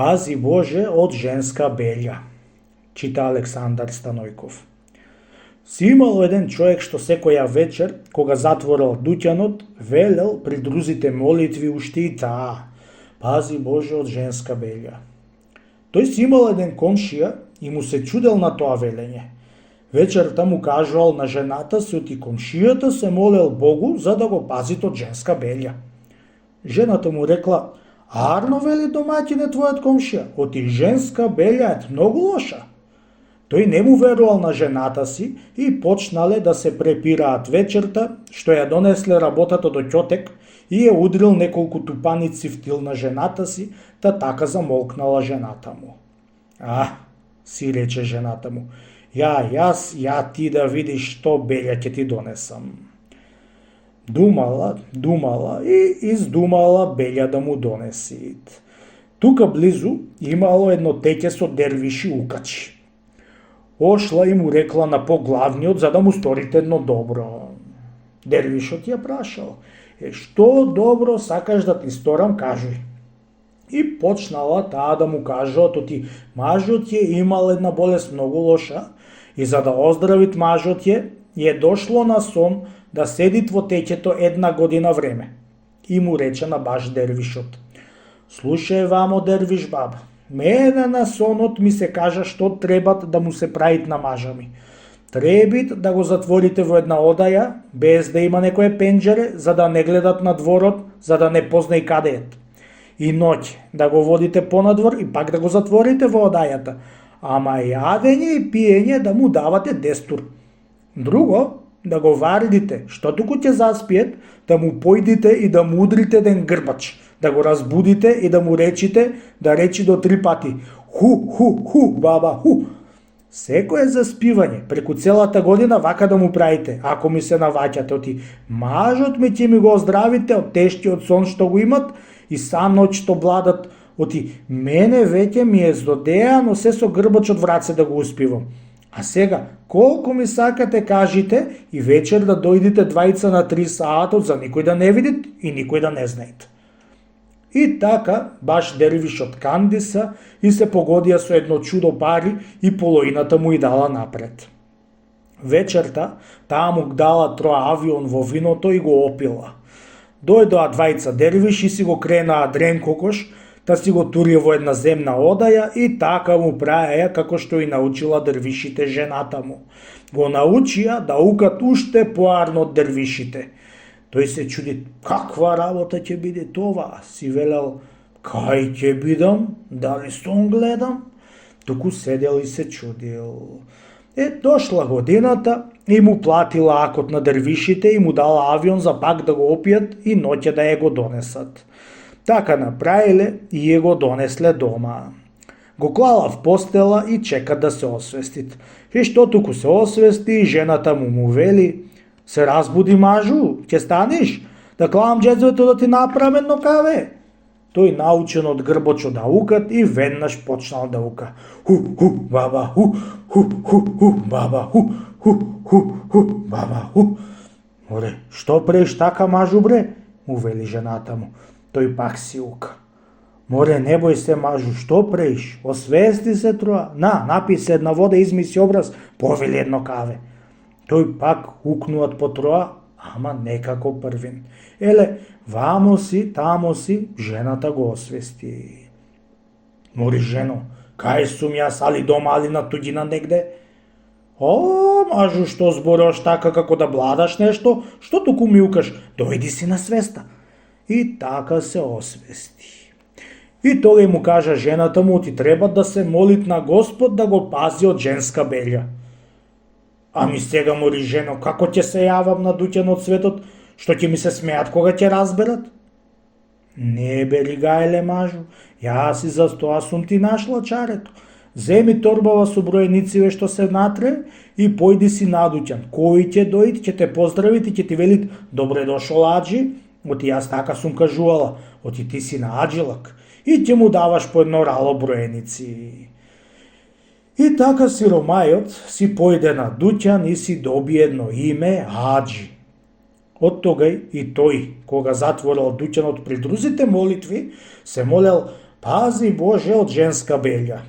Пази Боже од женска белја, чита Александар Станојков. Си имало еден човек што секоја вечер, кога затворил дуќанот, велел при друзите молитви уште и таа. Пази Боже од женска белја. Тој си имал еден комшија и му се чудел на тоа велење. Вечерта му кажувал на жената си оти комшијата се молел Богу за да го пазит од женска белја. Жената му рекла: "Арно, вели домаќине твојот комшија, оти женска белја е многу лоша." Тој не му верувал на жената си и почнале да се препираат вечерта, што ја донесле работата до ќотек и ја удрил неколку тупаници в тил на жената си, та така замолкнала жената му. Си рече жената му, ја ти да видиш што белја ќе ти донесам. Думала и издумала белја да му донеси. Тука близу имало едно теќе со дервиши укачи. Ошла и му рекла на поглавниот за да му сторите едно добро. Дервишот ја прашал: "Што добро сакаш да ти сторам, кажуј." И почнала таа да му кажа оти мажот ја имал една болест многу лоша и за да оздравит мажот ја дошло на сон да седит во теќето 1 година време. И му рече на баш дервишот: "Слушај вамо, дервиш баба, мене на сонот ми се кажа што требат да му се правит на мажа ми. Требит да го затворите во една одаја, без да има некое пенџере, за да не гледат на дворот, за да не познај каде ет. И ноќе да го водите понадвор и пак да го затворите во одајата, ама јадење и пиење да му давате дестур. Друго, да го вардите, што туку ќе заспиет, да му појдите и да му удрите еден грбач, да го разбудите и да му речите да речи до 3 пати: ху, баба, ху. Секое заспивање, преку целата година вака да му правите, ако ми се наваќате, оти мажот ми ќе ми го оздравите од тешкиот сон што го имат и сам ноќ што бладат, оти мене веќе ми е здодеано се со грбачот в раце да го успивам. А сега, колку ми сакате кажите и вечер да дојдите 2 на 3 саатот за никој да не видит и никој да не знаете." И така, баш дервишот кандиса и се погодија со едно чудо пари и полоината му и дала напред. Вечерта, таа му дала 3 авион во виното и го опила. Дојдоа 2 дервиши и си го кренаа дрен кокош, та си го турија во една земна одаја и така му праеја како што и научила дервишите жената му. Го научија да укат уште поарно од дервишите. Тој се чуди, каква работа ќе биде това, си велел, кај ќе бидам, дали сон гледам? Туку седел и се чудил. Дошла годината и му платила акот на дервишите и му дала авион за пак да го опијат и ноќе да ја го донесат. Така направиле и ја го донесле дома. Го клала в постела и чека да се освестит. И што туку се освести, жената му вели: "Се разбуди, мажу, ќе станеш? Да клавам джезвето да ти направам едно каве." Тој научен од грбочо да укат и веднаш почнал да ука. Ху, баба, ху, баба, ху, баба, ху. "Море, што преш така, мажу, бре?" му вели жената му. Тој пак си ука. "Море, не бој се, мажу, што преш? Освести се троа. Напи се една вода, изми си образ, повели едно каве." Тој пак укнуат по троа, ама некако првин. Вамо си, тамо си, жената го освести. "Мори, жено, кај сум јас, али дома, али на туѓина негде?" Мажу, што зборуваш така како да бладаш нешто, што туку ми укаш, дојди си на свеста." И така се освести. И тој му кажа жената му, ти треба да се молит на Господ да го пази од женска белја. "Ами сега, мори, жено, како ќе се јавам на дуќан од светот, што ќе ми се смеат кога ќе разберат?" "Не бери гајле, мажу, јас и за тоа сум ти нашла чарето. Земи торбава со броенициве што се натре и појди си надуќан. Кој ќе дојд, ќе те поздравит и ќе ти велит: добре дошол, аџи, оти јас така сум кажувала, оти ти си на аџилак, и ќе му даваш по едно рало броеници." И така сиромајот си појде на дуќан и си доби едно име Аџи. Од тогај и тој, кога затворил дуќанот при друзите молитви, се молел: Pazi Bože od ženska belja.